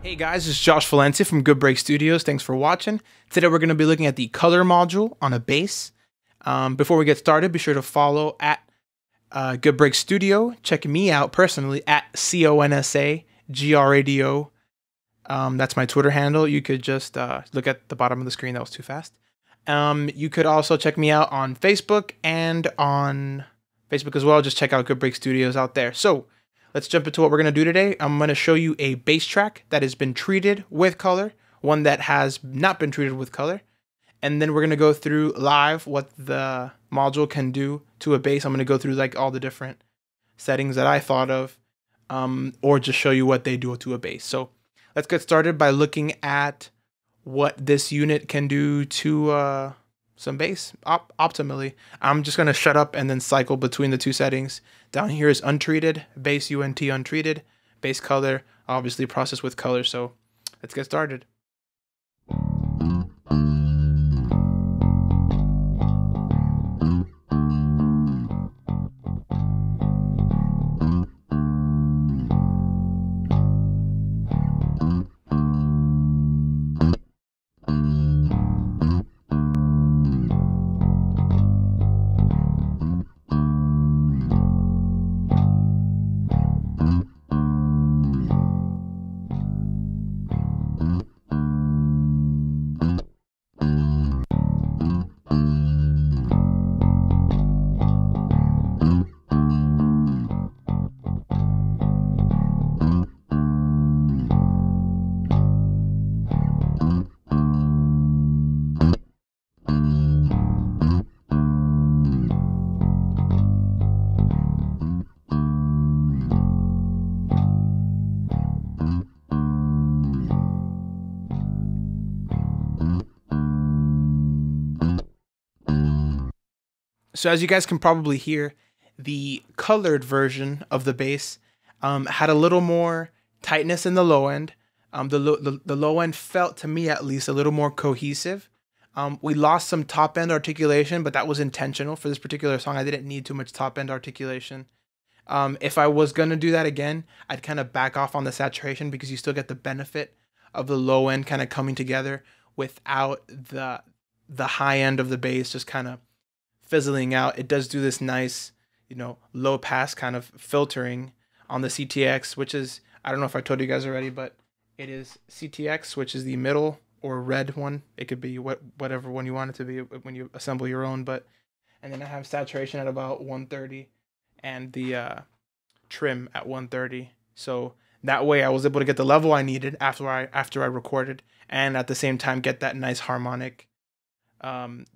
Hey guys, it's Josh Valencia from Good Break Studios. Thanks for watching. Today we're going to be looking at the color module on a bass. Before we get started, be sure to follow at Good Break Studio. Check me out personally at CONSAGRADO. That's my Twitter handle. You could just look at the bottom of the screen. That was too fast. You could also check me out on Facebook and on Facebook as well. Just check out Good Break Studios out there. So let's jump into what we're going to do today. I'm going to show you a bass track that has been treated with color, one that has not been treated with color. And then we're going to go through live what the module can do to a bass. I'm going to go through like all the different settings that I thought of, or just show you what they do to a bass. So let's get started by looking at what this unit can do to some bass optimally. I'm just going to shut up and then cycle between the two settings. Down here is untreated, bass UNT untreated, bass color, obviously processed with color. So let's get started. So as you guys can probably hear, the colored version of the bass had a little more tightness in the low end. The low end felt, to me at least, a little more cohesive. We lost some top end articulation, but that was intentional for this particular song. I didn't need too much top end articulation. If I was going to do that again, I'd kind of back off on the saturation because you still get the benefit of the low end kind of coming together without the high end of the bass just kind of fizzling out. It does do this nice, low pass kind of filtering on the CTX, which is, I don't know if I told you guys already, but it is CTX, which is the middle or red one. It could be whatever one you want it to be when you assemble your own. And then I have saturation at about 130 and the trim at 130. So that way I was able to get the level I needed after I recorded, and at the same time get that nice harmonic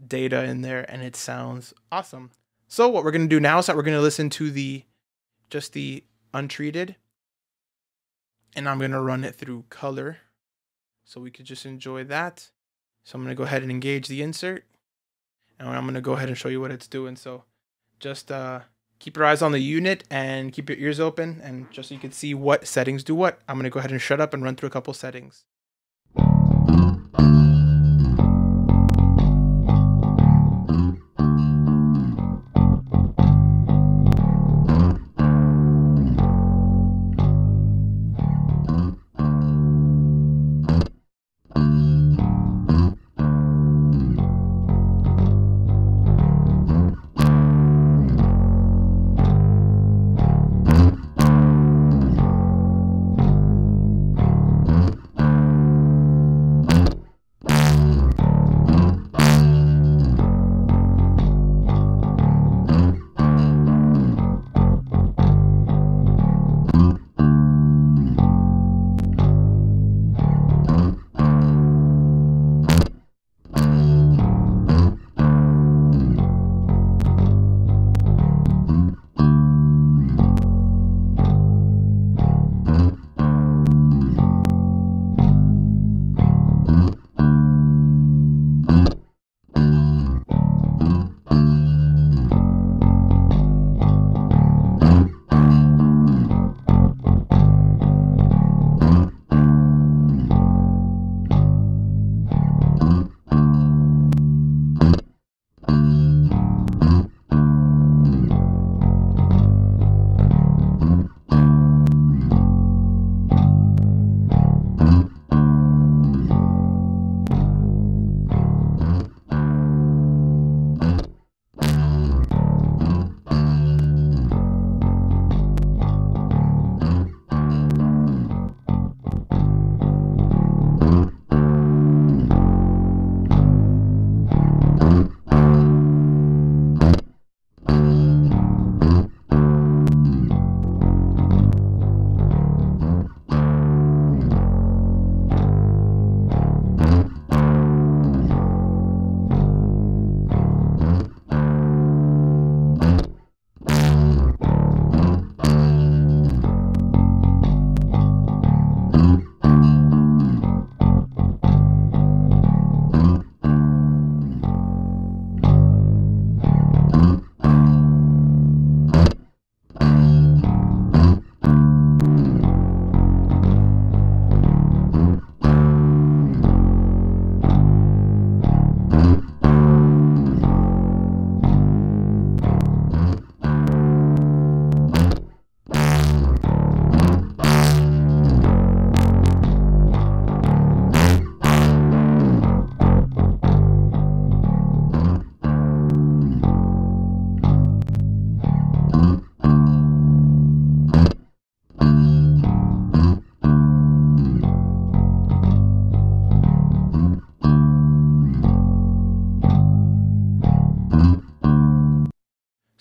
data in there, and it sounds awesome. So what we're going to do now is that we're going to listen to just the untreated, and I'm going to run it through color so we could just enjoy that. So I'm going to go ahead and engage the insert, and I'm going to go ahead and show you what it's doing. So just keep your eyes on the unit and keep your ears open, and just so you can see what settings do what, I'm going to go ahead and shut up and run through a couple settings.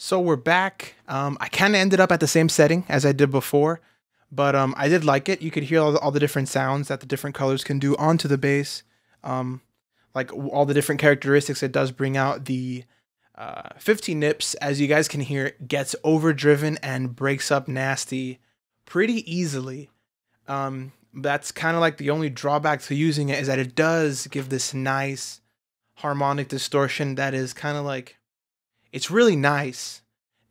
So we're back. I kind of ended up at the same setting as I did before, but I did like it. You could hear all the different sounds that the different colors can do onto the bass. Like all the different characteristics it does bring out. The 15 nips, as you guys can hear, gets overdriven and breaks up nasty pretty easily. That's kind of like the only drawback to using it, is that it does give this nice harmonic distortion that is kind of like, it's really nice.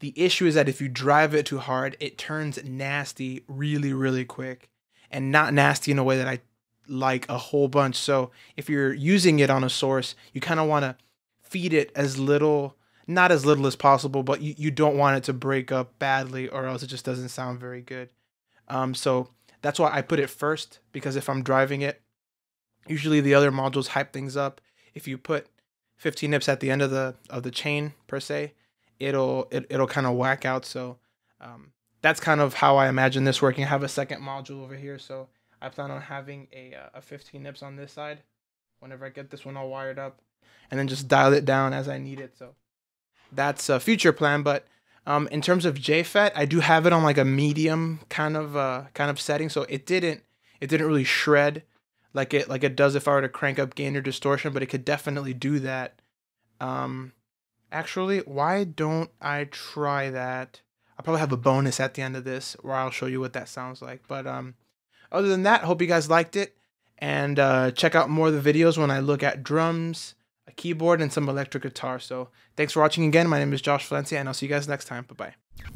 The issue is that if you drive it too hard, it turns nasty really, really quick, and not nasty in a way that I like a whole bunch. So if you're using it on a source, you kind of want to feed it as little, not as little as possible, but you don't want it to break up badly, or else it just doesn't sound very good. So that's why I put it first, because if I'm driving it, usually the other modules hype things up. If you put 15 nips at the end of the chain per se, it'll kind of whack out. So that's kind of how I imagine this working. I have a second module over here, so I plan on having a 15 nips on this side whenever I get this one all wired up, and then just dial it down as I need it. So that's a future plan. But in terms of JFET, I do have it on like a medium kind of setting, so it didn't really shred like it does if I were to crank up gain or distortion, but it could definitely do that. Actually, why don't I try that? I'll probably have a bonus at the end of this where I'll show you what that sounds like. But other than that, hope you guys liked it, and check out more of the videos when I look at drums, a keyboard, and some electric guitar. So thanks for watching again. My name is Josh Valencia, and I'll see you guys next time. Bye-bye.